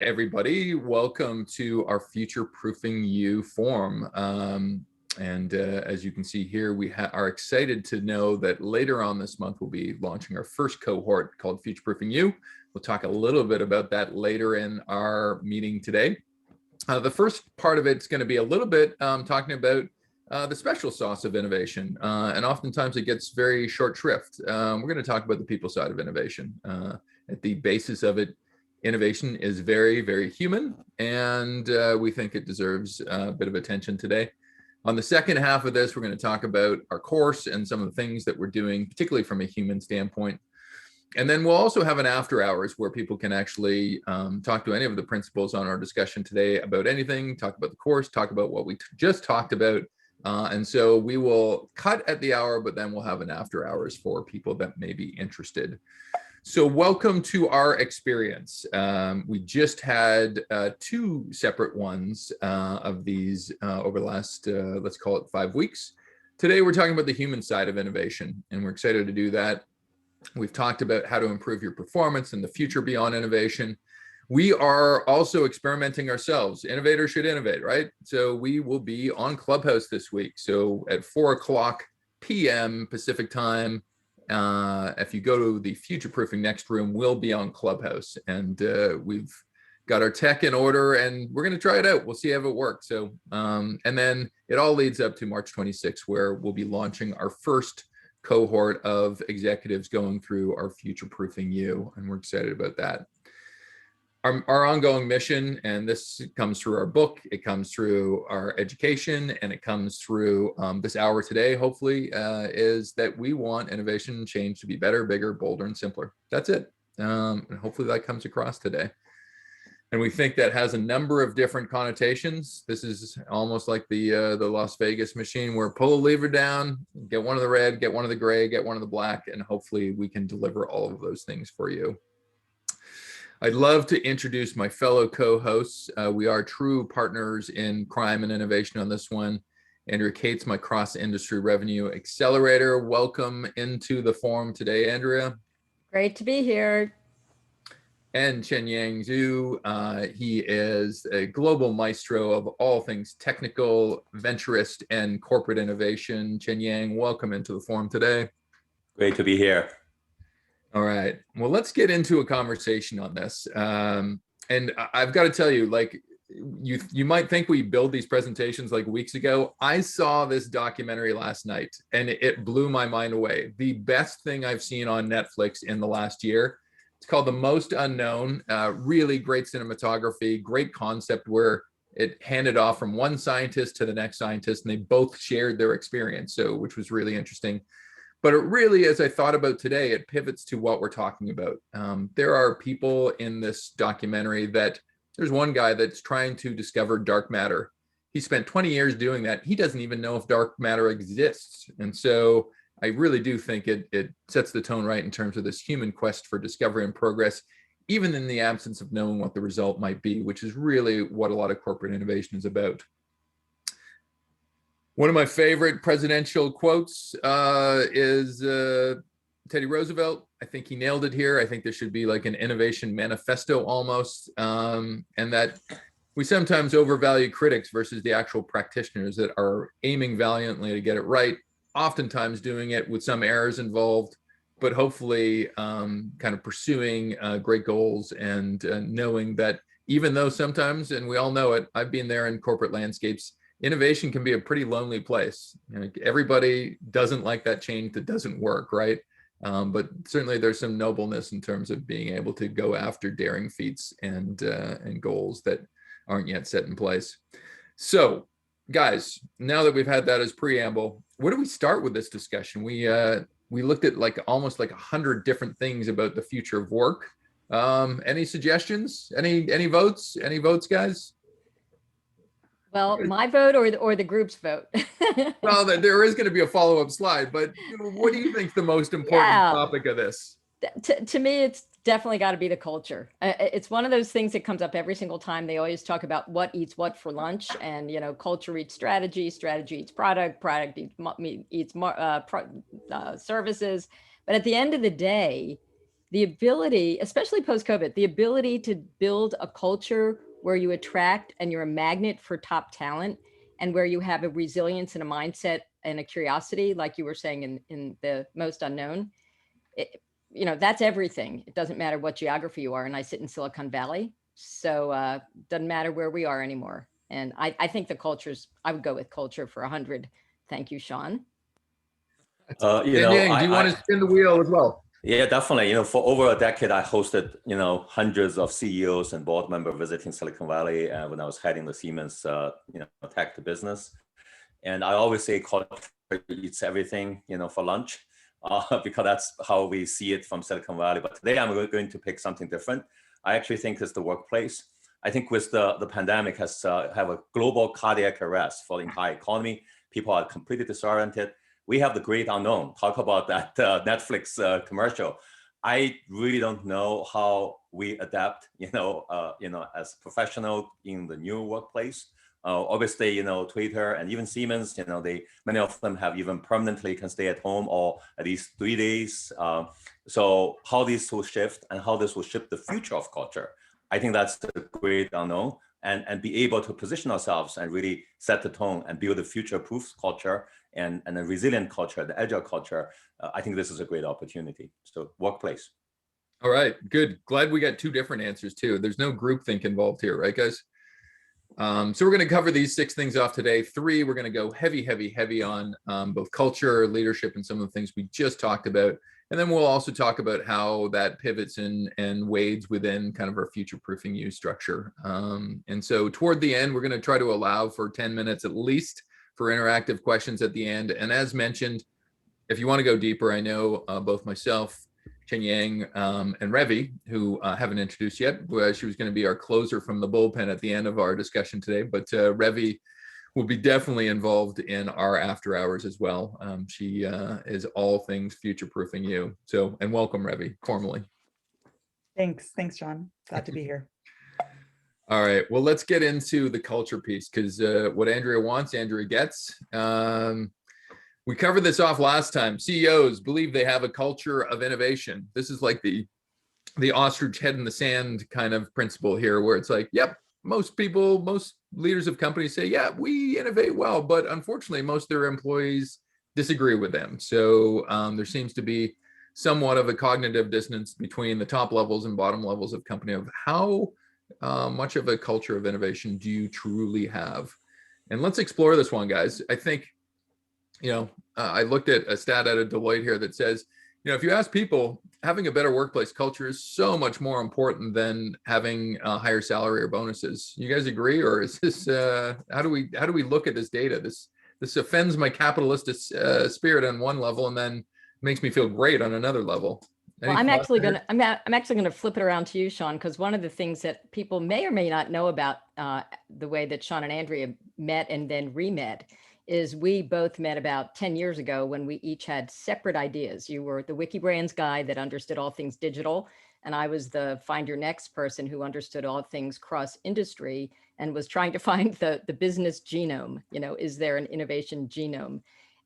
Everybody, welcome to our Future-Proofing You forum. As you can see here, we are excited to know that later on this month, we'll be launching our first cohort called Future-Proofing You. We'll talk a little bit about that later in our meeting today. The first part of it's going to be a little bit talking about the special sauce of innovation. And oftentimes it gets very short shrift. We're going to talk about the people side of innovation. At the basis of it, innovation is very, very human, and we think it deserves a bit of attention today. On the second half of this, we're going to talk about our course and some of the things that we're doing, particularly from a human standpoint. And then we'll also have an after hours where people can actually talk to any of the principals on our discussion today about anything, talk about the course, talk about what we just talked about. And so we will cut at the hour, but then we'll have an after hours for people that may be interested. So welcome to our experience. We just had two separate ones of these over the last, let's call it 5 weeks. Today, we're talking about the human side of innovation, and we're excited to do that. We've talked about how to improve your performance and the future beyond innovation. We are also experimenting ourselves. Innovators should innovate, right? So we will be on Clubhouse this week. So at 4:00 p.m. Pacific time, if you go to the Future-Proofing Next room, we'll be on Clubhouse, and we've got our tech in order, and we're going to try it out. We'll see how it works. So, and then it all leads up to March 26th, where we'll be launching our first cohort of executives going through our Future-Proofing You, and we're excited about that. Our ongoing mission, and this comes through our book, it comes through our education, and it comes through this hour today, hopefully, is that we want innovation and change to be better, bigger, bolder, and simpler. That's it. And hopefully that comes across today. And we think that has a number of different connotations. This is almost like the Las Vegas machine, where pull a lever down, get one of the red, get one of the gray, get one of the black, and hopefully we can deliver all of those things for you. I'd love to introduce my fellow co-hosts. We are true partners in crime and innovation on this one. Andrea Kates, my cross-industry revenue accelerator. Welcome into the forum today, Andrea. Great to be here. And Chenyang Xu, he is a global maestro of all things technical, venturist, and corporate innovation. Chenyang, welcome into the forum today. Great to be here. All right, well, let's get into a conversation on this. And I've got to tell you, like, you might think we build these presentations like weeks ago. I saw this documentary last night, and it blew my mind away. The best thing I've seen on Netflix in the last year. It's called The Most Unknown. Really great cinematography, great concept, where it handed off from one scientist to the next scientist, and they both shared their experience, so which was really interesting. But it really, as I thought about today, it pivots to what we're talking about. There are people in this documentary that, there's one guy that's trying to discover dark matter. He spent 20 years doing that. He doesn't even know if dark matter exists. And so I really do think it sets the tone right in terms of this human quest for discovery and progress, even in the absence of knowing what the result might be, which is really what a lot of corporate innovation is about. One of my favorite presidential quotes is Teddy Roosevelt. I think he nailed it here. I think there should be like an innovation manifesto almost, and that we sometimes overvalue critics versus the actual practitioners that are aiming valiantly to get it right, oftentimes doing it with some errors involved, but hopefully kind of pursuing great goals and knowing that even though sometimes, and we all know it, I've been there in corporate landscapes, innovation can be a pretty lonely place. You know, everybody doesn't like that change that doesn't work, right? But certainly there's some nobleness in terms of being able to go after daring feats and goals that aren't yet set in place. So, guys, now that we've had that as preamble, where do we start with this discussion? We looked at like almost like 100 different things about the future of work. Any suggestions? Any votes? Any votes, guys? Well, my vote or the group's vote. Well, there is going to be a follow-up slide, but what do you think is the most important topic of this? To me, it's definitely got to be the culture. It's one of those things that comes up every single time. They always talk about what eats what for lunch, and culture eats strategy, strategy eats product, product eats services. But at the end of the day, the ability, especially post-COVID, the ability to build a culture where you attract and you're a magnet for top talent, and where you have a resilience and a mindset and a curiosity, like you were saying in the most unknown, that's everything. It doesn't matter what geography you are. And I sit in Silicon Valley, so doesn't matter where we are anymore. And I think the cultures, I would go with culture for 100. Thank you, Sean. Chenyang, do you want to spin the wheel as well? Yeah, definitely. For over a decade, I hosted, hundreds of CEOs and board members visiting Silicon Valley when I was heading the Siemens, tech business. And I always say culture eats everything, for lunch, because that's how we see it from Silicon Valley. But today I'm going to pick something different. I actually think it's the workplace. I think with the pandemic has have a global cardiac arrest for the entire economy. People are completely disoriented. We have the great unknown. Talk about that Netflix commercial. I really don't know how we adapt, as professional in the new workplace. Obviously, Twitter and even Siemens, many of them have even permanently can stay at home or at least 3 days. So how this will shift and how this will shift the future of culture, I think that's the great unknown, and be able to position ourselves and really set the tone and build a future-proof culture and a resilient culture, the agile culture. I think this is a great opportunity. So workplace. All right, good. Glad we got two different answers too. There's no groupthink involved here, right, guys? So we're going to cover these 6 things off today. 3, we're going to go heavy on both culture, leadership, and some of the things we just talked about. And then we'll also talk about how that pivots and wades within kind of our future-proofing you structure. And so toward the end, we're going to try to allow for 10 minutes at least for interactive questions at the end. And as mentioned, if you want to go deeper, I know both myself, Chenyang, and Revi, who haven't introduced yet. She was going to be our closer from the bullpen at the end of our discussion today, but Revi will be definitely involved in our after hours as well. She is all things future-proofing you. So, and welcome, Revi, formally. Thanks, John. Glad to be here. All right, well, let's get into the culture piece, because what Andrea wants, Andrea gets. We covered this off last time. CEOs believe they have a culture of innovation. This is like the ostrich head in the sand kind of principle here, where it's like, yep, most leaders of companies say, yeah, we innovate well, but unfortunately, most of their employees disagree with them. So there seems to be somewhat of a cognitive dissonance between the top levels and bottom levels of company of how much of a culture of innovation do you truly have? And let's explore this one, guys. I think, I looked at a stat out of Deloitte here that says, if you ask people, having a better workplace culture is so much more important than having a higher salary or bonuses. You guys agree, or is this how do we look at this data? This offends my capitalist spirit on one level, and then makes me feel great on another level. Well, I'm actually gonna flip it around to you, Sean, because one of the things that people may or may not know about the way that Sean and Andrea met and then re-met is we both met about 10 years ago when we each had separate ideas. You were the Wikibrands guy that understood all things digital, and I was the Find Your Next person who understood all things cross-industry and was trying to find the business genome. Is there an innovation genome?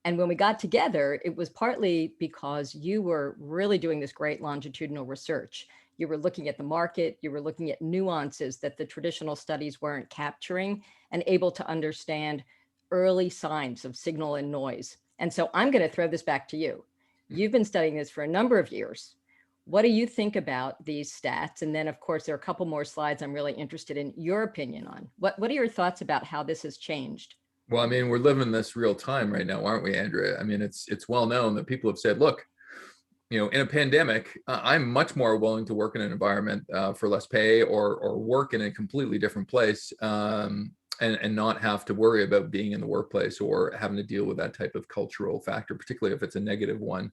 And when we got together, it was partly because you were really doing this great longitudinal research. You were looking at the market, you were looking at nuances that the traditional studies weren't capturing, and able to understand early signs of signal and noise. And so I'm going to throw this back to you. You've been studying this for a number of years. What do you think about these stats? And then, of course, there are a couple more slides I'm really interested in your opinion on. What are your thoughts about how this has changed? Well, I mean, we're living this real time right now, aren't we, Andrea? I mean, it's well known that people have said, look, in a pandemic, I'm much more willing to work in an environment for less pay or work in a completely different place and not have to worry about being in the workplace or having to deal with that type of cultural factor, particularly if it's a negative one.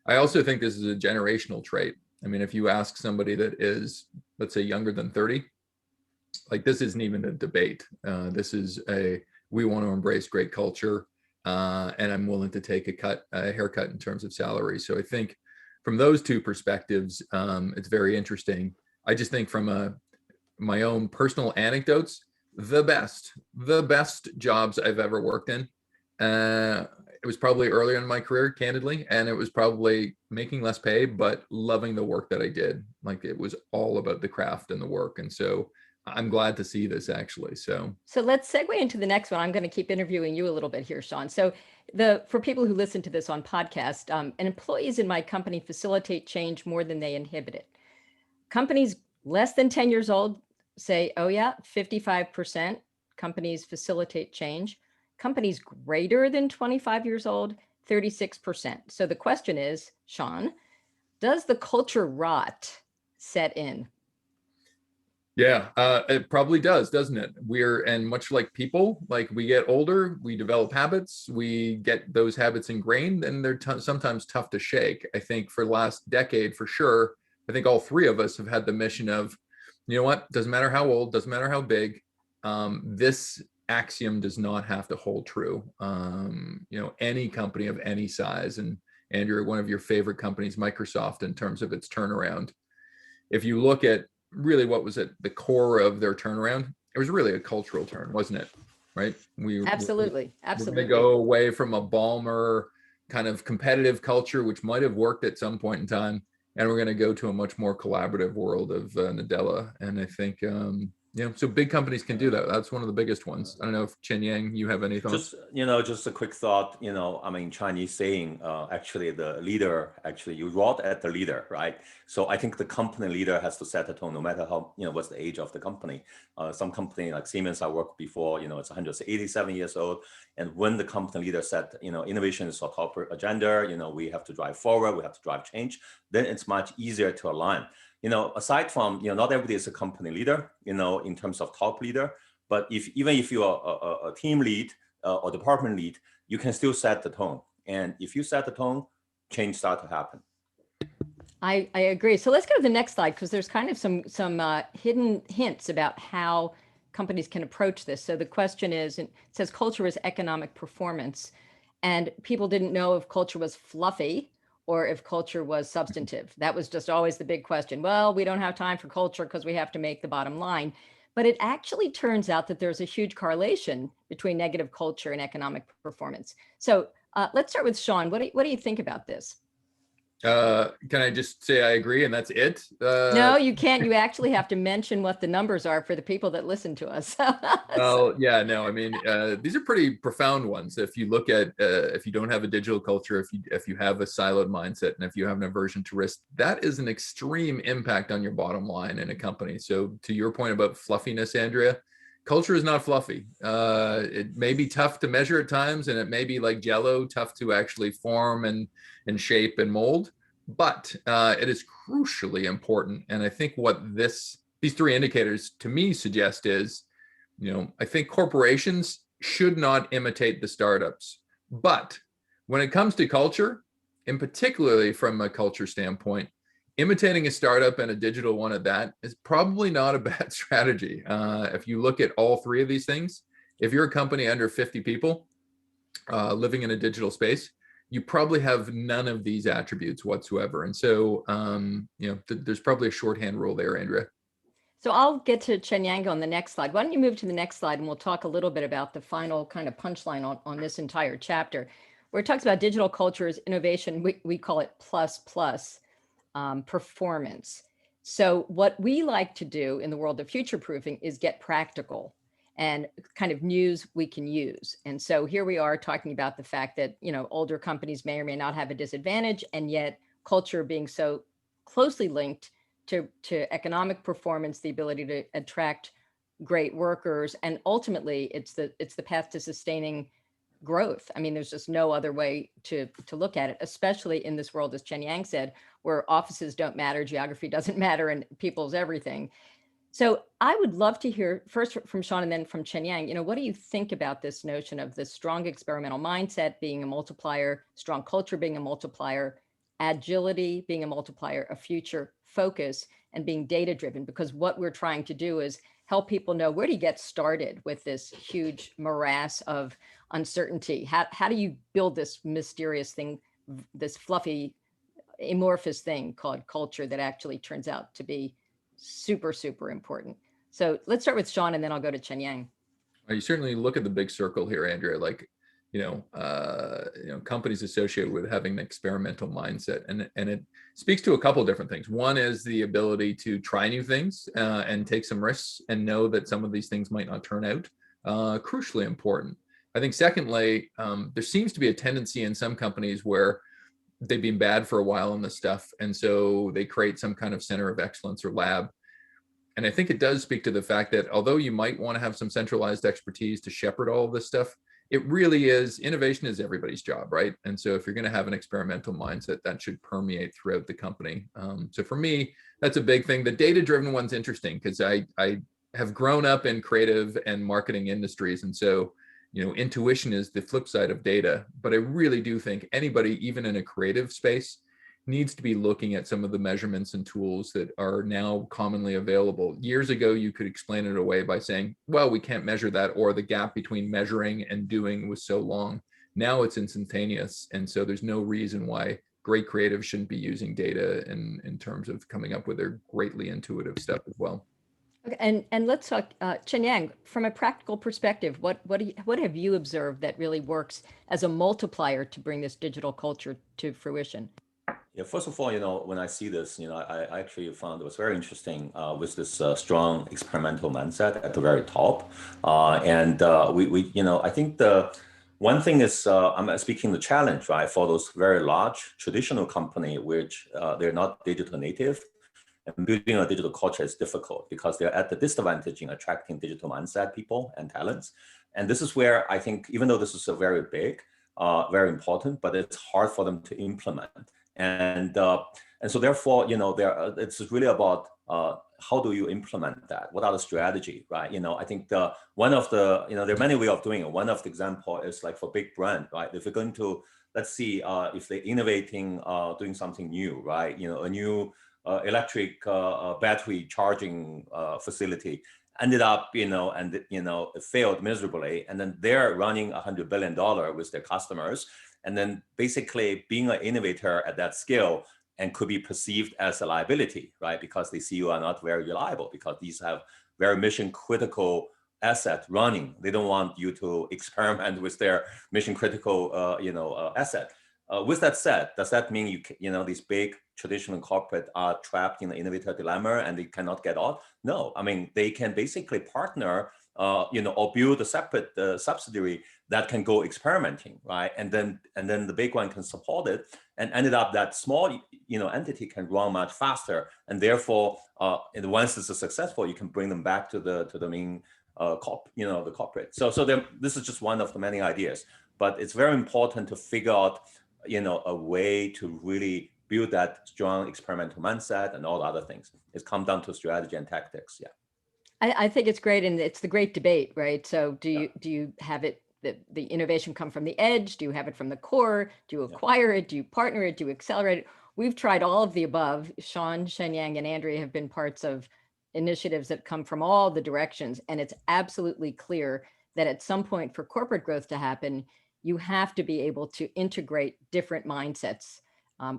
I also think this is a generational trait. I mean, if you ask somebody that is, let's say, younger than 30, like this isn't even a debate. This is we want to embrace great culture, and I'm willing to take a haircut in terms of salary. So I think from those two perspectives, it's very interesting. I just think from my own personal anecdotes, the best jobs I've ever worked in was probably earlier in my career, candidly, and it was probably making less pay, but loving the work that I did. Like it was all about the craft and the work. And so I'm glad to see this actually. So let's segue into the next one. I'm going to keep interviewing you a little bit here, Sean. So for people who listen to this on podcast, and employees in my company facilitate change more than they inhibit it. Companies less than 10 years old say, oh yeah, 55% companies facilitate change. Companies greater than 25 years old, 36%. So the question is, Sean, does the culture rot set in? yeah, it probably does, doesn't it? And much like people, like we get older, we develop habits, we get those habits ingrained, and they're sometimes tough to shake. I think for the last decade, for sure, I think all three of us have had the mission of, you know what, doesn't matter how old, doesn't matter how big, this axiom does not have to hold true. You know, any company of any size, and Andrew, one of your favorite companies, Microsoft, in terms of its turnaround, if you look at really what was at the core of their turnaround, it was really a cultural turn, wasn't it? Right? Absolutely. We're going to go away from a Ballmer kind of competitive culture, which might have worked at some point in time, and we're going to go to a much more collaborative world of Nadella. And I think, you know, so big companies can do that. That's one of the biggest ones. I don't know if Chenyang, you have any thoughts? Just a quick thought, I mean, Chinese saying, actually the leader, actually you rot at the leader, right? So I think the company leader has to set the tone no matter how, what's the age of the company. Some company like Siemens I worked before, it's 187 years old. And when the company leader said, innovation is our top agenda, we have to drive forward, we have to drive change, then it's much easier to align. Aside from, not everybody is a company leader, in terms of top leader, but even if you are a team lead or department lead, you can still set the tone. And if you set the tone, change starts to happen. I agree. So let's go to the next slide, because there's kind of some hidden hints about how companies can approach this. So the question is, it says culture is economic performance, and people didn't know if culture was fluffy or if culture was substantive. That was just always the big question. Well, we don't have time for culture because we have to make the bottom line. But it actually turns out that there's a huge correlation between negative culture and economic performance. So let's start with Sean. What do you think about this? Can I just say I agree and that's it? No, you can't. You actually have to mention what the numbers are for the people that listen to us. Well, yeah, no, I mean, these are pretty profound ones. If you look at, if you don't have a digital culture, if you have a siloed mindset, and if you have an aversion to risk, that is an extreme impact on your bottom line in a company. So to your point about fluffiness, Andrea, culture is not fluffy. It may be tough to measure at times, and it may be like Jell-O, tough to actually form and shape and mold, but it is crucially important. And I think what these three indicators to me suggest is, I think corporations should not imitate the startups, but when it comes to culture, and particularly from a culture standpoint, imitating a startup and a digital one at that is probably not a bad strategy. If you look at all three of these things, if you're a company under 50 people living in a digital space, you probably have none of these attributes whatsoever. And so, there's probably a shorthand rule there, Andrea. So I'll get to Chenyang on the next slide. Why don't you move to the next slide, and we'll talk a little bit about the final kind of punchline on this entire chapter, where it talks about digital culture's innovation. We call it plus performance. So what we like to do in the world of future proofing is get practical and kind of news we can use. And so here we are talking about the fact that, older companies may or may not have a disadvantage, and yet culture being so closely linked to economic performance, the ability to attract great workers, and ultimately it's the path to sustaining growth. I mean, there's just no other way to look at it, especially in this world, as Chenyang said, where offices don't matter, geography doesn't matter, and people's everything. So I would love to hear first from Sean and then from Chenyang, what do you think about this notion of the strong experimental mindset being a multiplier, strong culture being a multiplier, agility being a multiplier, a future focus, and being data driven? Because what we're trying to do is help people know, where do you get started with this huge morass of uncertainty? How do you build this mysterious thing, this fluffy, amorphous thing called culture that actually turns out to be super, super important? So let's start with Sean, and then I'll go to Chenyang. You certainly look at the big circle here, Andrea. Like, companies associated with having an experimental mindset, and it speaks to a couple of different things. One is the ability to try new things and take some risks and know that some of these things might not turn out. Crucially important. I think secondly, there seems to be a tendency in some companies where they've been bad for a while on this stuff, and so they create some kind of center of excellence or lab. And I think it does speak to the fact that although you might want to have some centralized expertise to shepherd all of this stuff, it really is, innovation is everybody's job, right? And so if you're going to have an experimental mindset, that should permeate throughout the company. So for me, that's a big thing. The data-driven one's interesting because I have grown up in creative and marketing industries. And so, intuition is the flip side of data. But I really do think anybody, even in a creative space, needs to be looking at some of the measurements and tools that are now commonly available. Years ago, you could explain it away by saying, well, we can't measure that, or the gap between measuring and doing was so long. Now it's instantaneous. And so there's no reason why great creatives shouldn't be using data in terms of coming up with their greatly intuitive stuff as well. Okay, and let's talk, Chenyang, from a practical perspective, what have you observed that really works as a multiplier to bring this digital culture to fruition? Yeah, first of all, when I see this, I actually found it was very interesting with this strong experimental mindset at the very top. I think the one thing is, I'm speaking the challenge, right, for those very large traditional company, which they're not digital native, and building a digital culture is difficult because they're at the disadvantage in attracting digital mindset people and talents. And this is where I think, even though this is a very big, very important, but it's hard for them to implement. And so therefore, it's really about how do you implement that? What are the strategy, right? I think one of the, there are many ways of doing it. One of the example is like for big brand, right? If you're going to, let's see if they're innovating, doing something new, right? A new electric battery charging facility ended up, it failed miserably. And then they're running $100 billion with their customers. And then basically being an innovator at that scale and could be perceived as a liability, right? Because they see you are not very reliable because these have very mission critical asset running. They don't want you to experiment with their mission critical, asset. With that said, does that mean these big traditional corporate are trapped in the innovator dilemma and they cannot get out? No, I mean, they can basically partner, or build a separate subsidiary that can go experimenting, right? And then the big one can support it, and ended up that small, entity can grow much faster, and therefore, once it's successful, you can bring them back to the main the corporate. So this is just one of the many ideas, but it's very important to figure out, a way to really build that strong experimental mindset and all the other things. It's come down to strategy and tactics. Yeah. I think it's great, and it's the great debate, right? So do you have it, the innovation come from the edge? Do you have it from the core? Do you acquire it? Do you partner it? Do you accelerate it? We've tried all of the above. Sean, Chenyang, and Andrea have been parts of initiatives that come from all the directions, and it's absolutely clear that at some point for corporate growth to happen, you have to be able to integrate different mindsets.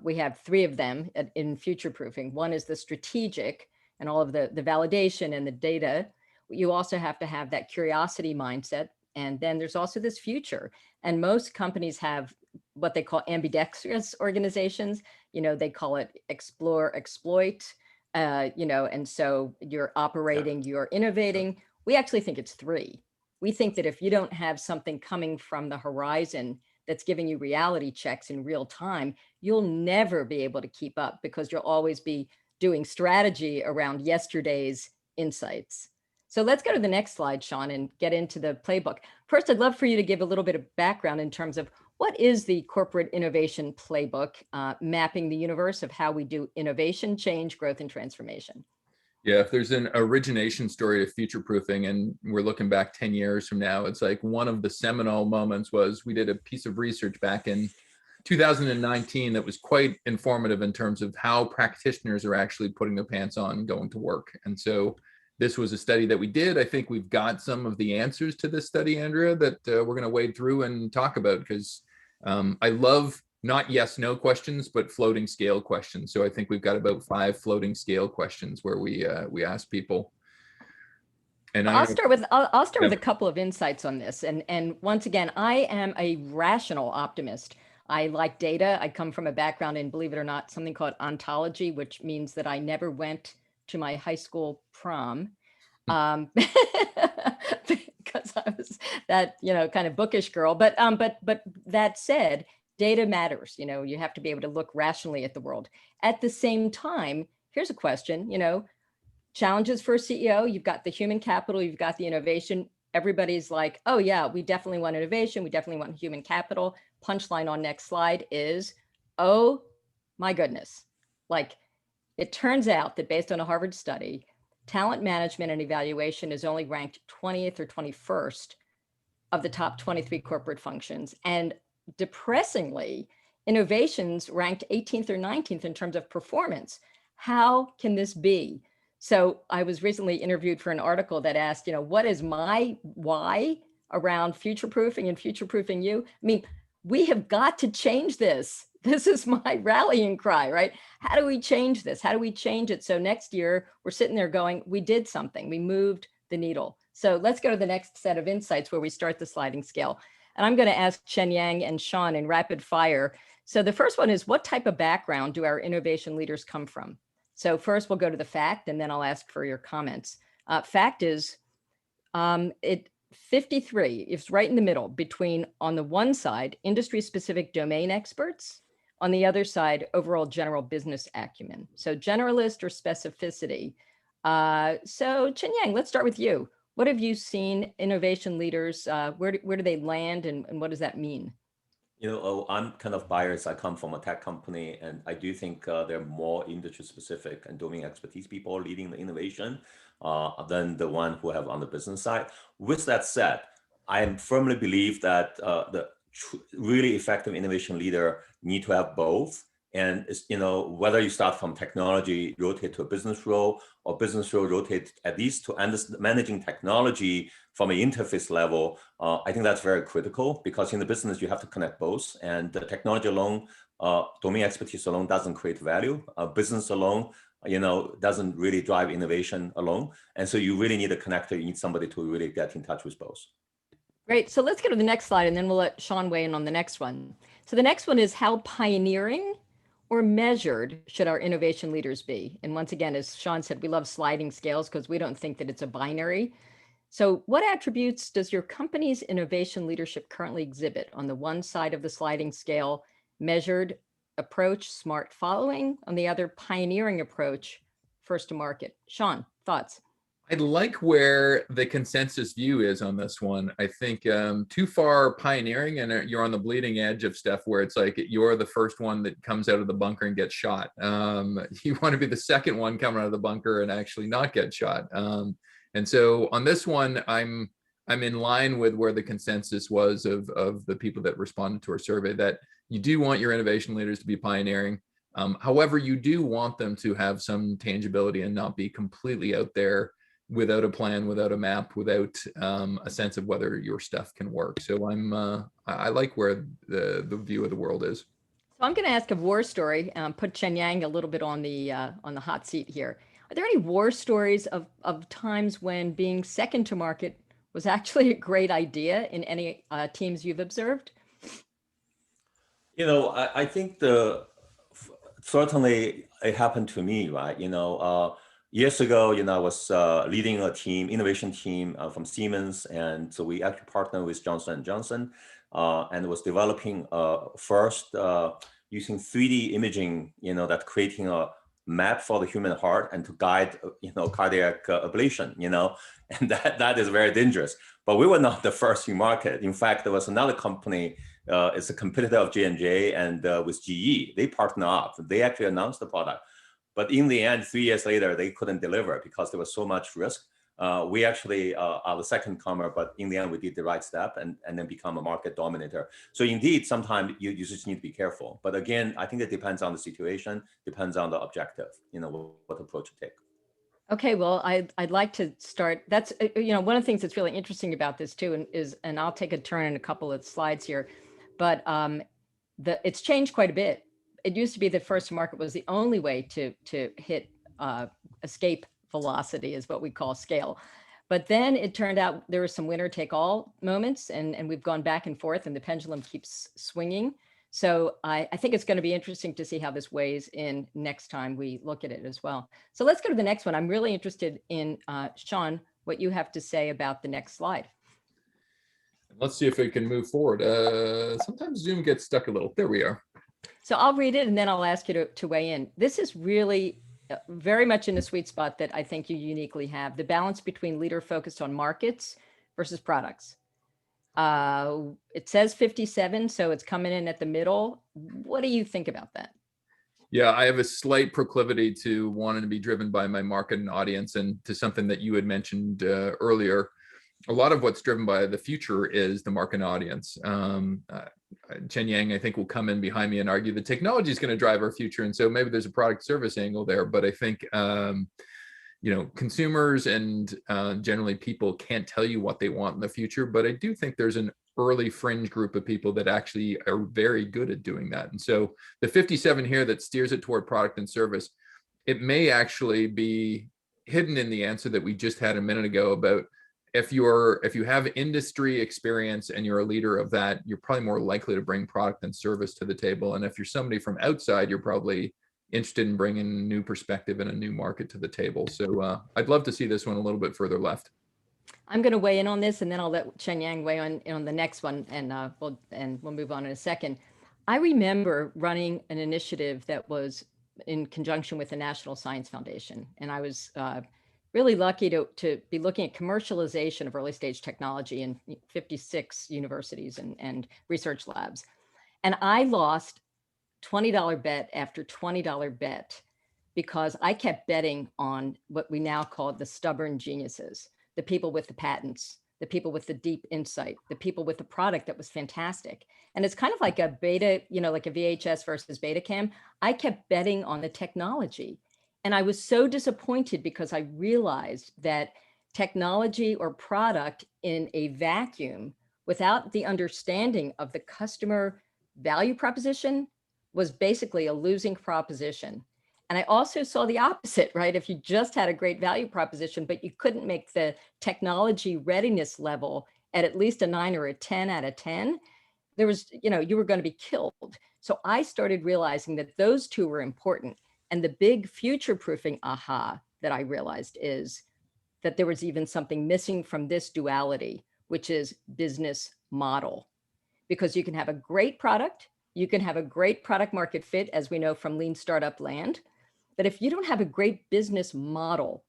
We have 3 of them in Futureproofing. One is the strategic, and all of the validation and the data. You also have to have that curiosity mindset. And then there's also this future. And most companies have what they call ambidextrous organizations. They call it explore, exploit, and so you're operating, you're innovating. We actually think it's 3. We think that if you don't have something coming from the horizon that's giving you reality checks in real time, you'll never be able to keep up because you'll always be doing strategy around yesterday's insights. So let's go to the next slide, Sean, and get into the playbook. First, I'd love for you to give a little bit of background in terms of what is the corporate innovation playbook, mapping the universe of how we do innovation, change, growth, and transformation. Yeah, if there's an origination story of Futureproofing, and we're looking back 10 years from now, it's like one of the seminal moments was we did a piece of research back in 2019 that was quite informative in terms of how practitioners are actually putting their pants on and going to work. And so this was a study that we did. I think we've got some of the answers to this study, Andrea, that we're going to wade through and talk about, because I love not yes, no questions, but floating scale questions. So I think we've got about 5 floating scale questions where we ask people. And I'll start with a couple of insights on this. And once again, I am a rational optimist. I like data. I come from a background in, believe it or not, something called ontology, which means that I never went to my high school prom. Because I was that, kind of bookish girl. But that said, data matters. You have to be able to look rationally at the world. At the same time, here's a question, challenges for a CEO. You've got the human capital, you've got the innovation. Everybody's like, oh yeah, we definitely want innovation. We definitely want human capital. Punchline on next slide is, oh my goodness. Like, it turns out that based on a Harvard study, talent management and evaluation is only ranked 20th or 21st of the top 23 corporate functions. And depressingly, innovations ranked 18th or 19th in terms of performance. How can this be? So I was recently interviewed for an article that asked, what is my why around future-proofing and future-proofing you? I mean, we have got to change this. This is my rallying cry, right? How do we change this? How do we change it? So next year, we're sitting there going, we did something. We moved the needle. So let's go to the next set of insights where we start the sliding scale. And I'm going to ask Chenyang and Sean in rapid fire. So the first one is, what type of background do our innovation leaders come from? So first we'll go to the fact, and then I'll ask for your comments. Fact is, 53 is right in the middle between, on the one side, industry-specific domain experts, on the other side, overall general business acumen. So generalist or specificity. So Chenyang, let's start with you. What have you seen innovation leaders, where do they land, and what does that mean? I'm kind of biased. I come from a tech company, and I do think there are more industry specific and domain expertise people leading the innovation than the one who have on the business side. With that said, I firmly believe that the really effective innovation leader need to have both. And whether you start from technology, rotate to a business role, or business role rotate at least to managing technology from an interface level, I think that's very critical, because in the business you have to connect both. And the technology alone, domain expertise alone doesn't create value. Business alone, doesn't really drive innovation alone. And so you really need a connector. You need somebody to really get in touch with both. Great. So let's go to the next slide, and then we'll let Sean weigh in on the next one. So the next one is, how pioneering or measured should our innovation leaders be? And once again, as Sean said, we love sliding scales because we don't think that it's a binary. So what attributes does your company's innovation leadership currently exhibit? On the one side of the sliding scale, measured approach, smart following. On the other, pioneering approach, first to market. Sean, thoughts? I like where the consensus view is on this one. I think too far pioneering, and you're on the bleeding edge of stuff where it's like you're the first one that comes out of the bunker and gets shot. You want to be the second one coming out of the bunker and actually not get shot. And so on this one, I'm in line with where the consensus was of the people that responded to our survey, that you do want your innovation leaders to be pioneering. However, you do want them to have some tangibility and not be completely out there without a plan, without a map, without a sense of whether your stuff can work. So I like where the view of the world is. So I'm going to ask a war story, put Chenyang a little bit on the hot seat here. Are there any war stories of times when being second to market was actually a great idea in any teams you've observed? I think certainly it happened to me, right? Years ago, I was leading a team, innovation team from Siemens, and so we actually partnered with Johnson & Johnson and was developing first using 3D imaging, that creating a map for the human heart and to guide, cardiac ablation, and that is very dangerous. But we were not the first in market. In fact, there was another company, it's a competitor of J&J and with GE. They partnered up. They actually announced the product. But in the end, 3 years later, they couldn't deliver because there was so much risk. We actually are the second comer, but in the end, we did the right step and then become a market dominator. So indeed, sometimes you just need to be careful. But again, I think it depends on the situation, depends on the objective, what approach to take. Okay, well, I'd like to start. That's, one of the things that's really interesting about this too, and I'll take a turn in a couple of slides here, but it's changed quite a bit. It used to be that first to market was the only way to hit escape velocity, is what we call scale. But then it turned out there were some winner take all moments, and we've gone back and forth, and the pendulum keeps swinging. So I think it's going to be interesting to see how this weighs in next time we look at it as well. So let's go to the next one. I'm really interested in, Sean, what you have to say about the next slide. Let's see if we can move forward. Sometimes Zoom gets stuck a little. There we are. So I'll read it and then I'll ask you to weigh in. This is really very much in the sweet spot that I think you uniquely have, the balance between leader focused on markets versus products. It says 57, so it's coming in at the middle. What do you think about that? Yeah, I have a slight proclivity to wanting to be driven by my market and audience, and to something that you had mentioned earlier. A lot of what's driven by the future is the market and audience. Chenyang, I think, will come in behind me and argue the technology is going to drive our future. And so maybe there's a product service angle there, but I think, consumers and generally people can't tell you what they want in the future, but I do think there's an early fringe group of people that actually are very good at doing that. And so the 57 here that steers it toward product and service, it may actually be hidden in the answer that we just had a minute ago about if you have industry experience and you're a leader of that, you're probably more likely to bring product and service to the table. And if you're somebody from outside, you're probably interested in bringing a new perspective and a new market to the table. So I'd love to see this one a little bit further left. I'm going to weigh in on this, and then I'll let Chenyang weigh on the next one, and we'll move on in a second. I remember running an initiative that was in conjunction with the National Science Foundation, and I was really lucky to be looking at commercialization of early stage technology in 56 universities and research labs. And I lost $20 bet after $20 bet because I kept betting on what we now call the stubborn geniuses, the people with the patents, the people with the deep insight, the people with the product that was fantastic. And it's kind of like a beta, like a VHS versus Betacam. I kept betting on the technology. And I was so disappointed because I realized that technology or product in a vacuum without the understanding of the customer value proposition was basically a losing proposition. And I also saw the opposite, right? If you just had a great value proposition, but you couldn't make the technology readiness level at least a 9 or a 10 out of 10, there was, you were going to be killed. So I started realizing that those two were important. And the big future proofing aha that I realized is that there was even something missing from this duality, which is business model. Because you can have a great product, you can have a great product market fit, as we know from lean startup land. But if you don't have a great business model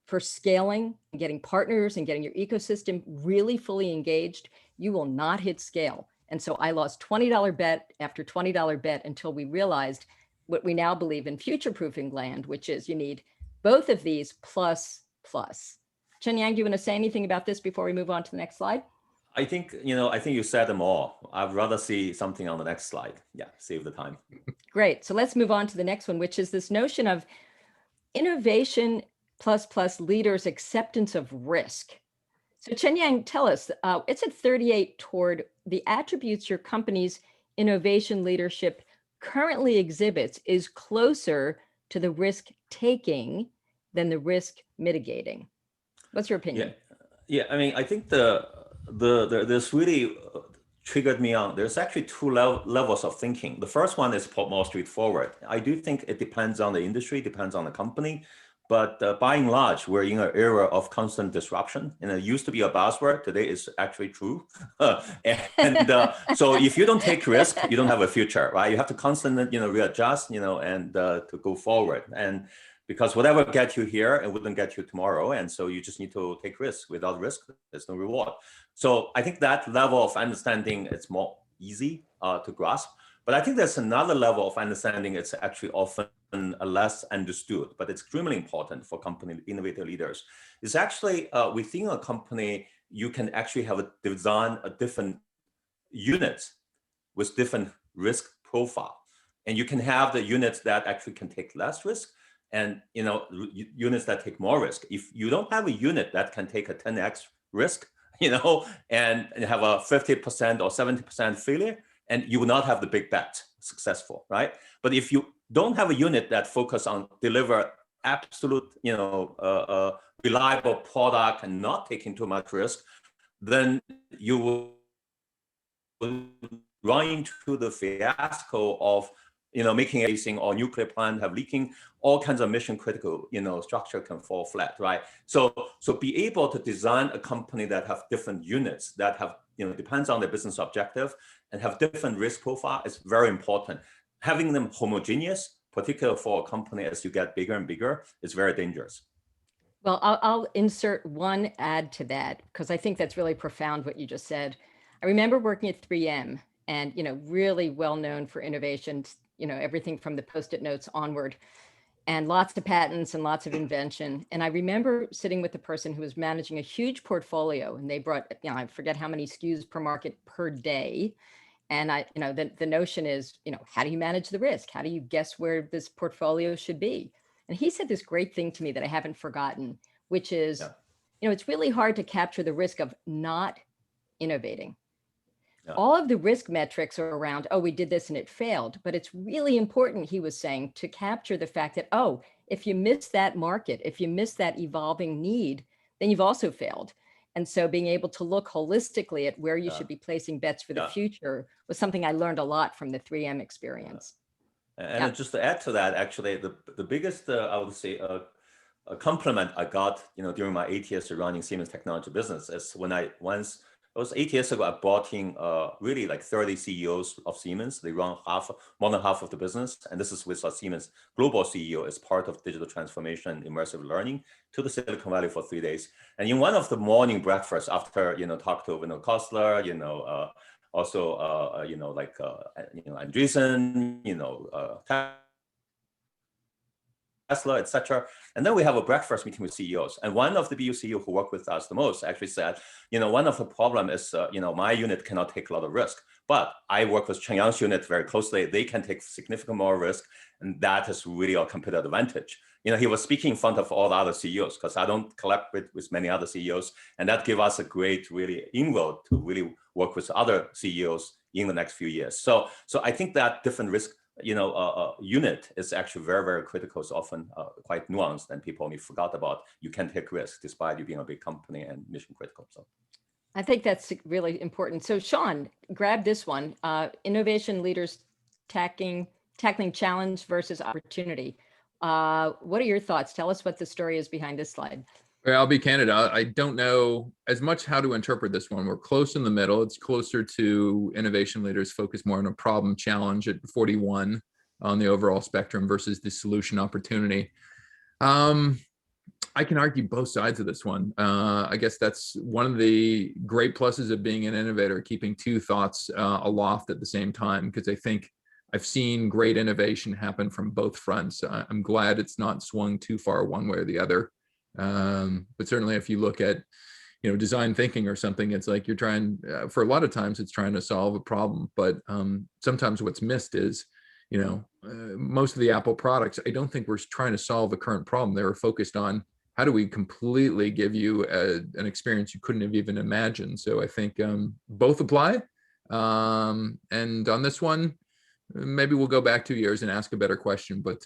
for scaling and getting partners and getting your ecosystem really fully engaged, you will not hit scale. And so I lost $20 bet after $20 bet until we realized what we now believe in future-proofing land, which is you need both of these plus. Chenyang, do you want to say anything about this before we move on to the next slide? I think you said them all. I'd rather see something on the next slide. Yeah, save the time. Great. So let's move on to the next one, which is this notion of innovation plus leaders' acceptance of risk. So Chenyang, tell us, it's at 38 toward the attributes your company's innovation leadership currently exhibits is closer to the risk taking than the risk mitigating. What's your opinion? Yeah. I mean, I think this really triggered me on. There's actually two levels of thinking. The first one is more straightforward. I do think it depends on the industry, depends on the company. But by and large, we're in an era of constant disruption. And it used to be a buzzword. Today is actually true. So if you don't take risk, you don't have a future, right? You have to constantly, readjust, and to go forward. And because whatever gets you here, it wouldn't get you tomorrow. And so you just need to take risk. Without risk, there's no reward. So I think that level of understanding, it's more easy to grasp. But I think there's another level of understanding. It's actually often less understood, but it's extremely important for company innovator leaders. It's actually within a company, you can actually have design a different units with different risk profile. And you can have the units that actually can take less risk and units that take more risk. If you don't have a unit that can take a 10x risk, and have a 50% or 70% failure, and you will not have the big bet successful, right? But if you don't have a unit that focus on deliver absolute, reliable product and not taking too much risk, then you will run into the fiasco of making a racing or nuclear plant have leaking, all kinds of mission critical structure can fall flat, right? So be able to design a company that have different units that have depends on the business objective and have different risk profile is very important. Having them homogeneous, particularly for a company as you get bigger and bigger, is very dangerous. Well, I'll insert one add to that because I think that's really profound what you just said. I remember working at 3M and, really well known for innovation, everything from the Post-it notes onward, and lots of patents and lots of invention. And I remember sitting with the person who was managing a huge portfolio, and they brought, I forget how many SKUs per market per day. And the notion is, how do you manage the risk? How do you guess where this portfolio should be? And he said this great thing to me that I haven't forgotten, which is, it's really hard to capture the risk of not innovating. Yeah. All of the risk metrics are around, oh, we did this and it failed. But it's really important, he was saying, to capture the fact that, oh, if you miss that market, if you miss that evolving need, then you've also failed. And so being able to look holistically at where you should be placing bets for the future was something I learned a lot from the 3M experience. And just to add to that, actually, the biggest, I would say, a compliment I got, during my 8 years of running Siemens technology business is when it was 8 years ago, I brought in really like 30 CEOs of Siemens. They run more than half of the business. And this is with a Siemens global CEO as part of digital transformation, immersive learning to the Silicon Valley for 3 days. And in one of the morning breakfasts after, talk to Kostler, also, Andreessen, Tesla, et cetera. And then we have a breakfast meeting with CEOs. And one of the BU CEO who worked with us the most actually said, one of the problem is, my unit cannot take a lot of risk, but I work with Chenyang Xu unit very closely. They can take significant more risk. And that is really a competitive advantage. He was speaking in front of all the other CEOs because I don't collaborate with many other CEOs. And that gave us a great, really inroad to really work with other CEOs in the next few years. So I think that different risk unit is actually very, very critical. It's often quite nuanced and people only forgot about you can take risks despite you being a big company and mission critical. So I think that's really important. So Sean, grab this one, innovation leaders tackling challenge versus opportunity. What are your thoughts? Tell us what the story is behind this slide. Well, I'll be candid. I don't know as much how to interpret this one. We're close in the middle. It's closer to innovation leaders focus more on a problem challenge at 41 on the overall spectrum versus the solution opportunity. I can argue both sides of this one. I guess that's one of the great pluses of being an innovator, keeping two thoughts aloft at the same time, because I think I've seen great innovation happen from both fronts. I'm glad it's not swung too far one way or the other. But certainly if you look at, design thinking or something, it's like you're trying, for a lot of times it's trying to solve a problem, but sometimes what's missed is, most of the Apple products, I don't think we're trying to solve a current problem. They were focused on how do we completely give you an experience you couldn't have even imagined. So I think both apply. And on this one, maybe we'll go back 2 years and ask a better question. But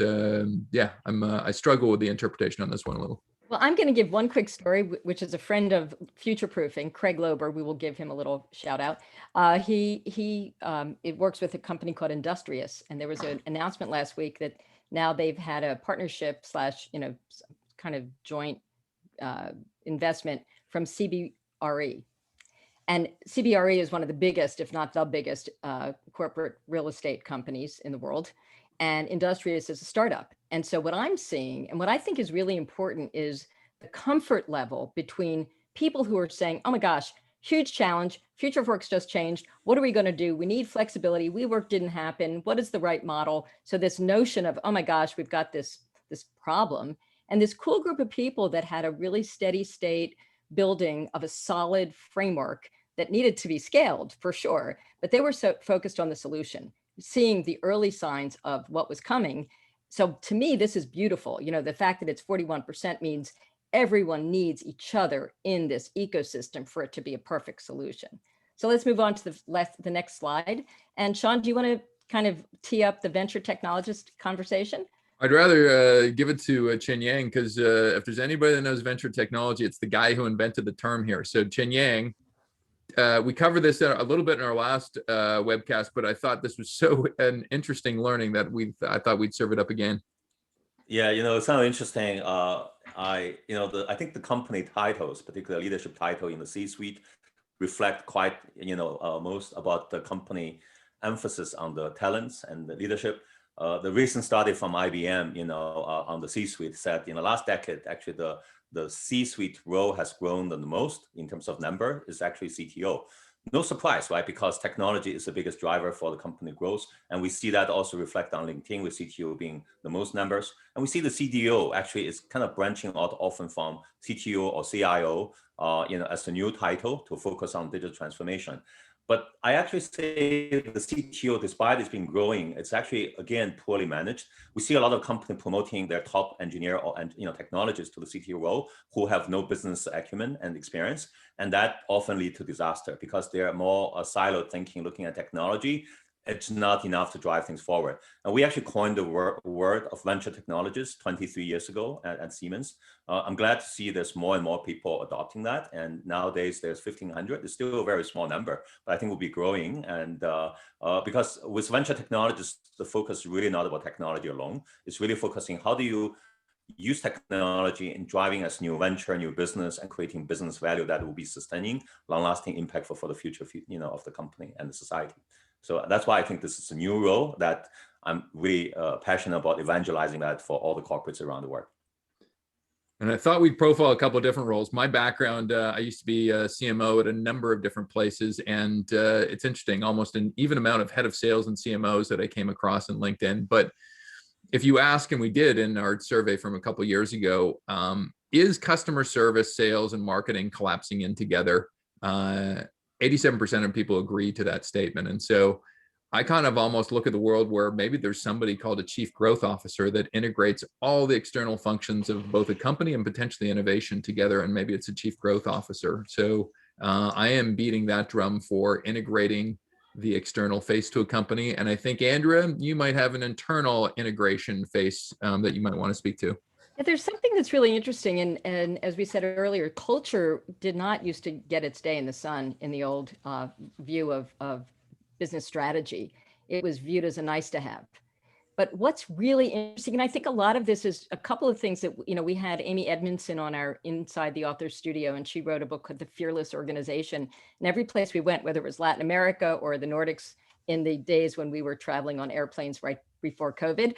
yeah, I struggle with the interpretation on this one a little. Well, I'm going to give one quick story, which is a friend of Futureproofing, Craig Lober. We will give him a little shout out. It works with a company called Industrious, and there was an announcement last week that now they've had a partnership / kind of joint investment from CBRE. And CBRE is one of the biggest, if not the biggest, corporate real estate companies in the world. And Industrious is a startup. And so what I'm seeing and what I think is really important is the comfort level between people who are saying, oh my gosh, huge challenge, future of work's just changed. What are we going to do? We need flexibility. WeWork didn't happen. What is the right model? So this notion of, oh my gosh, we've got this problem. And this cool group of people that had a really steady state building of a solid framework that needed to be scaled for sure, but they were so focused on the solution, seeing the early signs of what was coming. So to me, this is beautiful. The fact that it's 41% means everyone needs each other in this ecosystem for it to be a perfect solution. So let's move on to the next slide. And Sean, do you want to kind of tee up the venture technologist conversation? I'd rather give it to Chenyang, because if there's anybody that knows venture technology, it's the guy who invented the term here. So Chenyang, we covered this a little bit in our last webcast, but I thought this was so an interesting learning that I thought we'd serve it up again. Yeah, it's kind of interesting. I think the company titles, particularly leadership title in the C-suite, reflect quite, most about the company emphasis on the talents and the leadership. The recent study from IBM, on the C-suite said in the last decade, actually the C-suite role has grown the most in terms of number is actually CTO. No surprise, right? Because technology is the biggest driver for the company growth. And we see that also reflect on LinkedIn with CTO being the most numbers. And we see the CDO actually is kind of branching out often from CTO or CIO, as the new title to focus on digital transformation. But I actually say the CTO, despite it's been growing, it's actually, again, poorly managed. We see a lot of companies promoting their top engineer or technologists to the CTO role who have no business acumen and experience. And that often leads to disaster because they're more siloed thinking, looking at technology. It's not enough to drive things forward. And we actually coined the word of venture technologists 23 years ago at Siemens. I'm glad to see there's more and more people adopting that. And nowadays there's 1,500. It's still a very small number, but I think we'll be growing. And because with venture technologists, the focus is really not about technology alone. It's really focusing how do you use technology in driving as new venture, new business, and creating business value that will be sustaining, long-lasting impact for the future, of the company and the society. So that's why I think this is a new role that I'm really passionate about evangelizing that for all the corporates around the world. And I thought we'd profile a couple of different roles. My background, I used to be a CMO at a number of different places. And it's interesting, almost an even amount of head of sales and CMOs that I came across in LinkedIn. But if you ask, and we did in our survey from a couple of years ago, is customer service, sales, and marketing collapsing in together? 87% of people agree to that statement. And so I kind of almost look at the world where maybe there's somebody called a chief growth officer that integrates all the external functions of both a company and potentially innovation together. And maybe it's a chief growth officer. So I am beating that drum for integrating the external face to a company. And I think, Andrea, you might have an internal integration face that you might want to speak to. Yeah, there's something that's really interesting. And as we said earlier, culture did not used to get its day in the sun in the old view of business strategy. It was viewed as a nice to have. But what's really interesting, and I think a lot of this is a couple of things that, we had Amy Edmondson on our Inside the Author studio, and she wrote a book called The Fearless Organization. And every place we went, whether it was Latin America or the Nordics in the days when we were traveling on airplanes right before COVID,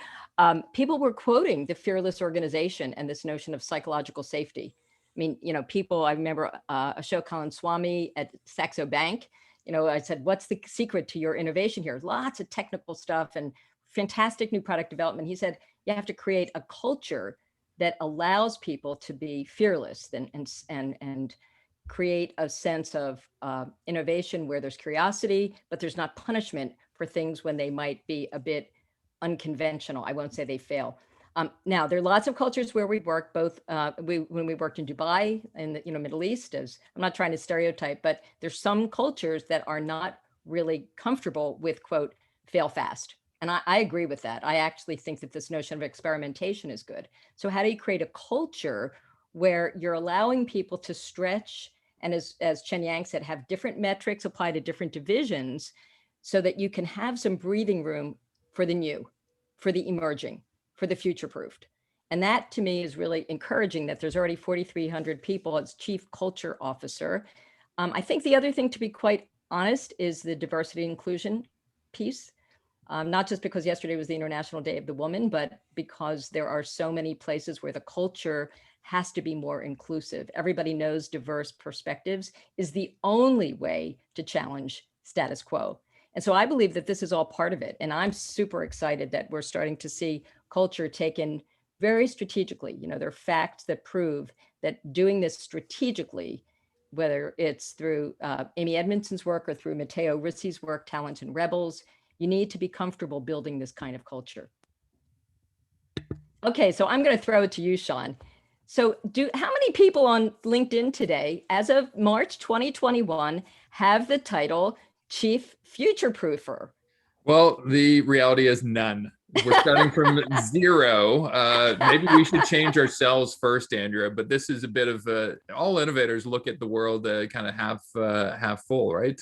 people were quoting the Fearless Organization and this notion of psychological safety. I mean, people, I remember Ashok Swami at Saxo Bank, I said, what's the secret to your innovation here? Lots of technical stuff and fantastic new product development. He said, you have to create a culture that allows people to be fearless and create a sense of innovation where there's curiosity, but there's not punishment for things when they might be a bit unconventional. I won't say they fail. Now, there are lots of cultures where we work, both when we worked in Dubai in the Middle East, as I'm not trying to stereotype, but there's some cultures that are not really comfortable with, quote, fail fast. And I agree with that. I actually think that this notion of experimentation is good. So how do you create a culture where you're allowing people to stretch and, as Chenyang said, have different metrics apply to different divisions so that you can have some breathing room for the new, for the emerging, for the future-proofed. And that to me is really encouraging that there's already 4,300 people as chief culture officer. I think the other thing, to be quite honest, is the diversity and inclusion piece. Not just because yesterday was the International Day of the Woman, but because there are so many places where the culture has to be more inclusive. Everybody knows diverse perspectives is the only way to challenge status quo. And so I believe that this is all part of it. And I'm super excited that we're starting to see culture taken very strategically. There are facts that prove that doing this strategically, whether it's through Amy Edmondson's work or through Matteo Rissi's work, Talent and Rebels, you need to be comfortable building this kind of culture. Okay, so I'm going to throw it to you, Sean. So how many people on LinkedIn today, as of March 2021, have the title Chief Future Proofer? Well, the reality is none. We're starting from zero. Maybe we should change ourselves first, Andrea. But this is a bit of all innovators look at the world kind of half full, right?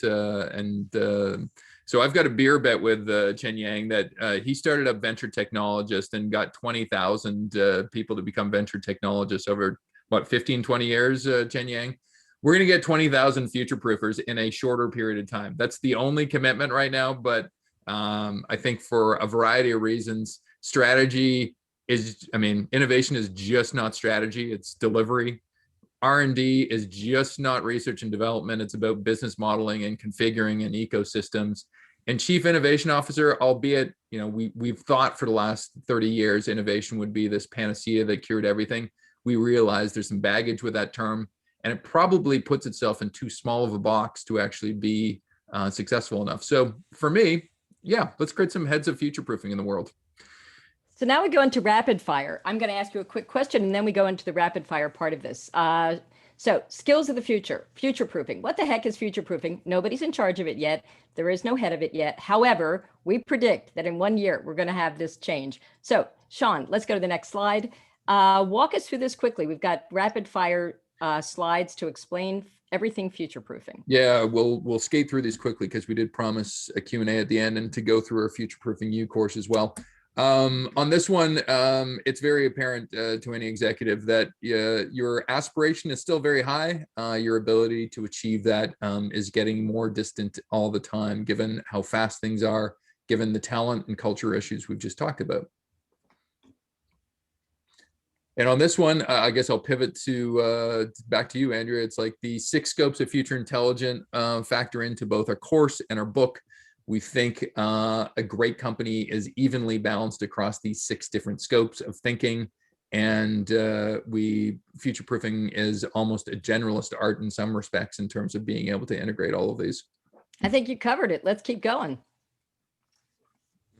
So I've got a beer bet with Chenyang that he started up venture technologist and got 20,000 people to become venture technologists over what 15, 20 years. Chenyang, we're going to get 20,000 future proofers in a shorter period of time. That's the only commitment right now, but I think for a variety of reasons, strategy is, I mean, innovation is just not strategy, it's delivery. R&D is just not research and development. It's about business modeling and configuring and ecosystems. And chief innovation officer, albeit, you know, we've thought for the last 30 years, innovation would be this panacea that cured everything. We realize there's some baggage with that term, and it probably puts itself in too small of a box to actually be successful enough. So for me, yeah, let's create some heads of future proofing in the world. So now we go into rapid fire. I'm going to ask you a quick question, and then we go into the rapid fire part of this. So skills of the future, future proofing. What the heck is future proofing? Nobody's in charge of it yet. There is no head of it yet. However, we predict that in 1 year, we're going to have this change. So Sean, let's go to the next slide. Walk us through this quickly. We've got rapid fire slides to explain everything future proofing. Yeah, we'll skate through these quickly because we did promise a Q&A at the end and to go through our Future Proofing U course as well. On this one, it's very apparent to any executive that your aspiration is still very high. Your ability to achieve that is getting more distant all the time, given how fast things are, given the talent and culture issues we've just talked about. And on this one, I guess I'll pivot to back to you, Andrea. It's like the 6 scopes of future intelligent factor into both our course and our book. We think a great company is evenly balanced across these 6 different scopes of thinking. And future proofing is almost a generalist art in some respects in terms of being able to integrate all of these. I think you covered it. Let's keep going.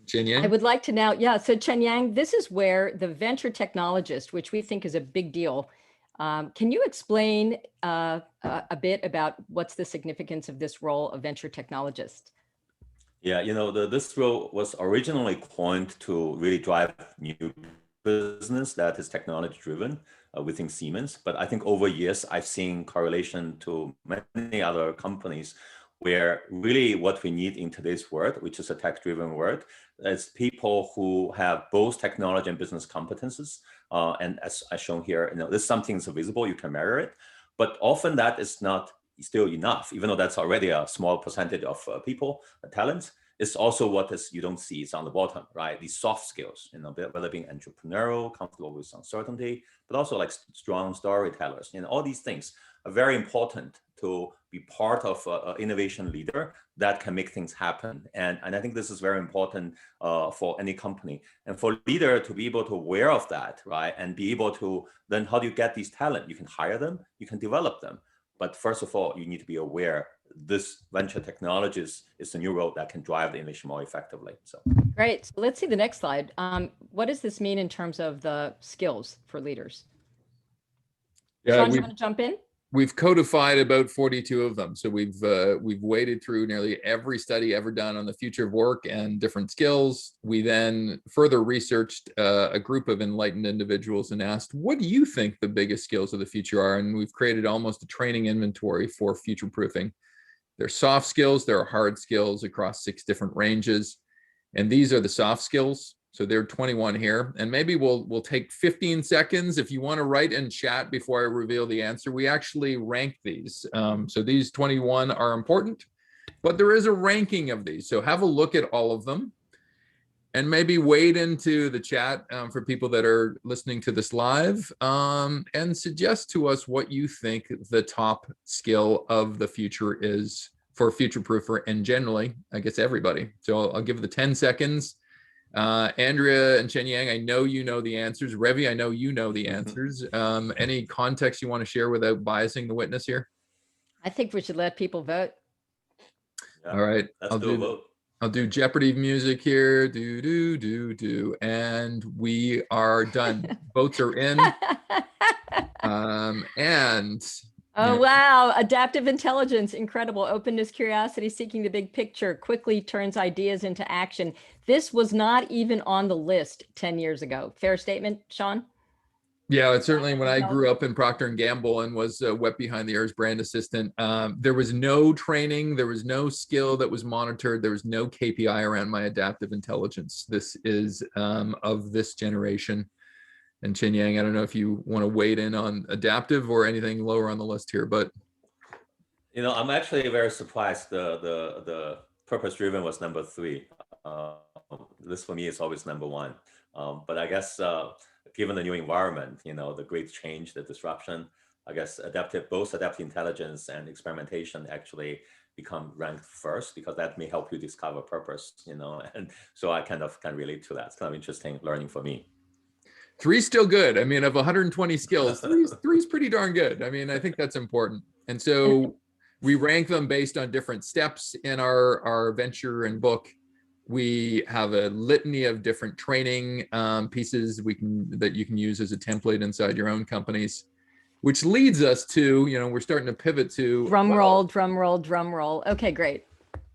Chenyang? I would like to now, yeah, so Chenyang, this is where the venture technologist, which we think is a big deal. Can you explain a bit about what's the significance of this role of venture technologist? Yeah, you know, this role was originally coined to really drive new business that is technology driven within Siemens. But I think over years, I've seen correlation to many other companies where really what we need in today's world, which is a tech-driven world, is people who have both technology and business competences. And as shown here, you know, this something is visible, you can measure it, but often that is not still enough, even though that's already a small percentage of people, talents. It's also what is you don't see, it's on the bottom, right? These soft skills, you know, whether being entrepreneurial, comfortable with uncertainty, but also like strong storytellers, you know, all these things are very important to be part of an innovation leader that can make things happen. And I think this is very important for any company. And for leader to be able to aware of that, right? And be able to, then how do you get these talent? You can hire them, you can develop them. But first of all, you need to be aware this venture technologies is the new road that can drive the innovation more effectively. So great. So let's see the next slide. What does this mean in terms of the skills for leaders? Yeah, Sean, you want to jump in? We've codified about 42 of them. So we've waded through nearly every study ever done on the future of work and different skills. We then further researched a group of enlightened individuals and asked, what do you think the biggest skills of the future are? And we've created almost a training inventory for future proofing. There are soft skills, there are hard skills across 6 different ranges. And these are the soft skills. So there are 21 here, and maybe we'll take 15 seconds if you want to write in chat before I reveal the answer. We actually rank these. So these 21 are important, but there is a ranking of these. So have a look at all of them and maybe wade into the chat for people that are listening to this live and suggest to us what you think the top skill of the future is for future proofer and generally, I guess, everybody. So I'll give the 10 seconds. Andrea and Chenyang, I know you know the answers. Revi, I know you know the answers. Any context you want to share without biasing the witness here? I think we should let people vote. yeah, All right, I'll do Jeopardy music here. Do, do, do, do. And we are done. Votes are in. And Oh, Yeah. wow. Adaptive intelligence, incredible. Openness, curiosity, seeking the big picture, quickly turns ideas into action. This was not even on the list 10 years ago. Fair statement, Sean? Yeah, it's certainly when I grew up in Procter & Gamble and was wet behind the ears brand assistant, there was no training, there was no skill that was monitored, there was no KPI around my adaptive intelligence. This is of this generation. And Chenyang, I don't know if you want to weigh in on adaptive or anything lower on the list here, but I'm actually very surprised the purpose-driven was number 3. This for me is always number 1. But I guess given the new environment, the great change, the disruption, I guess both adaptive intelligence and experimentation actually become ranked first, because that may help you discover purpose, and so I kind of can relate to that. It's kind of interesting learning for me. 3's still good. I mean, of 120 skills, three's pretty darn good. I mean, I think that's important. And so we rank them based on different steps in our venture and book. We have a litany of different training pieces that you can use as a template inside your own companies, which leads us to, we're starting to pivot to Drum roll, drum roll, drum roll. Okay, great.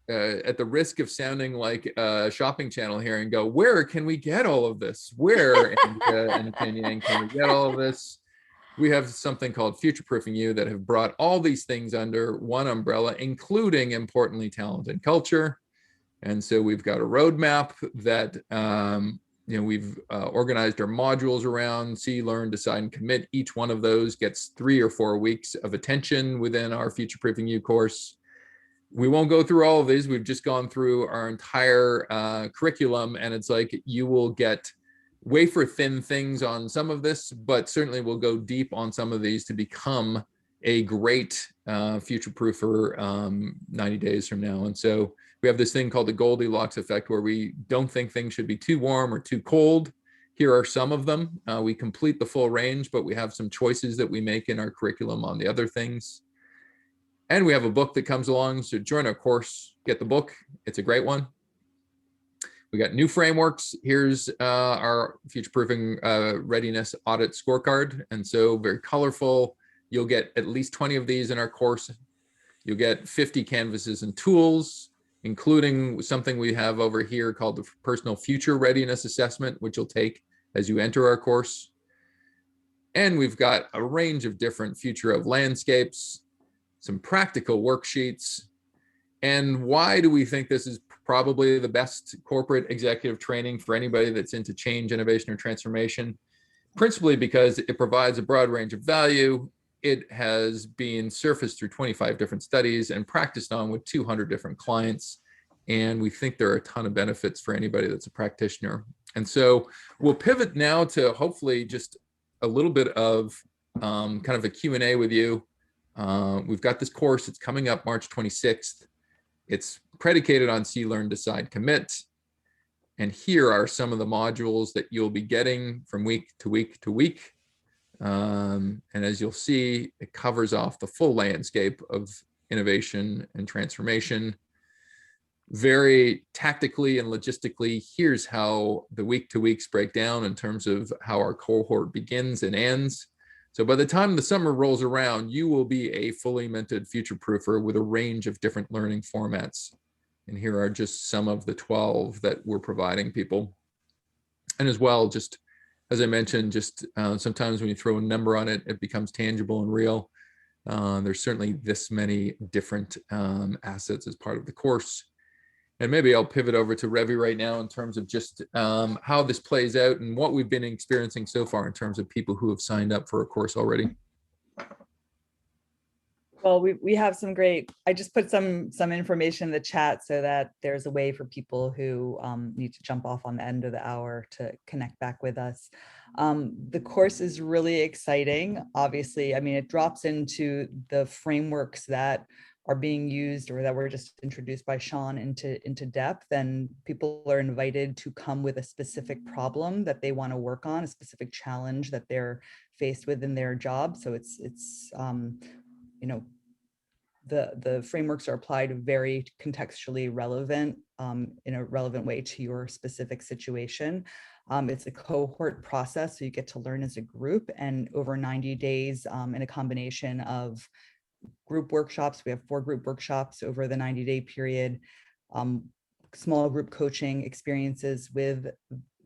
At the risk of sounding like a shopping channel here and go, where can we get all of this? Where and Chenyang can we get all of this? We have something called Futureproofing You that have brought all these things under one umbrella, including, importantly, talent and culture. And so we've got a roadmap that we've organized our modules around: see, learn, decide, and commit. Each one of those gets 3 or 4 weeks of attention within our Futureproofing You course. We won't go through all of these. We've just gone through our entire curriculum, and it's like you will get wafer thin things on some of this, but certainly we'll go deep on some of these to become a great future proofer 90 days from now. And so we have this thing called the Goldilocks effect, where we don't think things should be too warm or too cold. Here are some of them. We complete the full range, but we have some choices that we make in our curriculum on the other things. And we have a book that comes along, so join our course, get the book. It's a great one. We got new frameworks. Here's our future-proofing readiness audit scorecard. And so very colorful. You'll get at least 20 of these in our course. You'll get 50 canvases and tools, including something we have over here called the Personal Future Readiness Assessment, which you'll take as you enter our course. And we've got a range of different future of landscapes, some practical worksheets. And why do we think this is probably the best corporate executive training for anybody that's into change, innovation, or transformation? Principally because it provides a broad range of value. It has been surfaced through 25 different studies and practiced on with 200 different clients. And we think there are a ton of benefits for anybody that's a practitioner. And so we'll pivot now to hopefully just a little bit of kind of a Q&A with you. We've got this course. It's coming up March 26th. It's predicated on see, learn, decide, commit. And here are some of the modules that you'll be getting from week to week to week. And as you'll see, it covers off the full landscape of innovation and transformation. Very tactically and logistically, here's how the week to weeks break down in terms of how our cohort begins and ends. So by the time the summer rolls around, you will be a fully minted future proofer with a range of different learning formats. And here are just some of the 12 that we're providing people. And as well, just as I mentioned, just sometimes when you throw a number on it, it becomes tangible and real. There's certainly this many different assets as part of the course. And maybe I'll pivot over to Revi right now in terms of just how this plays out and what we've been experiencing so far in terms of people who have signed up for a course already. Well, we have some great, I just put some information in the chat so that there's a way for people who need to jump off on the end of the hour to connect back with us. The course is really exciting. Obviously, I mean, it drops into the frameworks that are being used or that were just introduced by Sean into depth, and people are invited to come with a specific problem that they want to work on, a specific challenge that they're faced with in their job. So it's you know, the frameworks are applied very contextually relevant in a relevant way to your specific situation. It's a cohort process, so you get to learn as a group, and over 90 days in a combination of group workshops. We have 4 group workshops over the 90-day period, small group coaching experiences with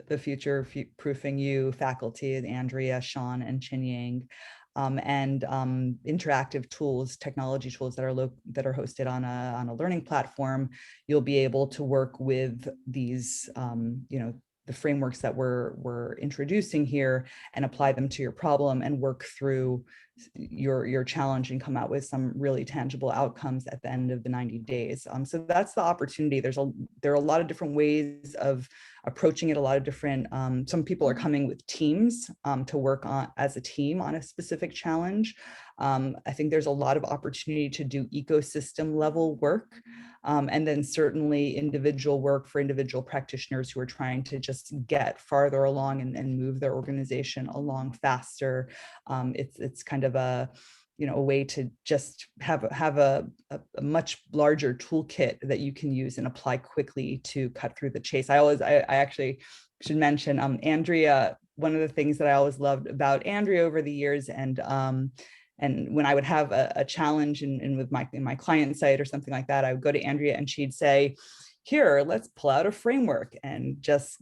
the Futureproofing You faculty, Andrea, Sean, and Chenyang, and interactive tools, technology tools that are hosted on a learning platform. You'll be able to work with these, the frameworks that we're introducing here and apply them to your problem and work through your challenge and come out with some really tangible outcomes at the end of the 90 days. So that's the opportunity. There are a lot of different ways of approaching it, a lot of different, some people are coming with teams to work on as a team on a specific challenge. I think there's a lot of opportunity to do ecosystem level work. And then certainly individual work for individual practitioners who are trying to just get farther along and move their organization along faster. It's kind of a way to just have a much larger toolkit that you can use and apply quickly to cut through the chase. I actually should mention Andrea. One of the things that I always loved about Andrea over the years, and when I would have a challenge in my client site or something like that, I would go to Andrea and she'd say, here, let's pull out a framework, and just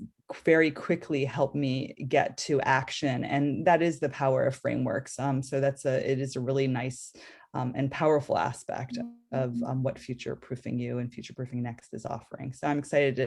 very quickly help me get to action. And that is the power of frameworks. So it is a really nice and powerful aspect of what Futureproofing You and Futureproofing Next is offering. So I'm excited to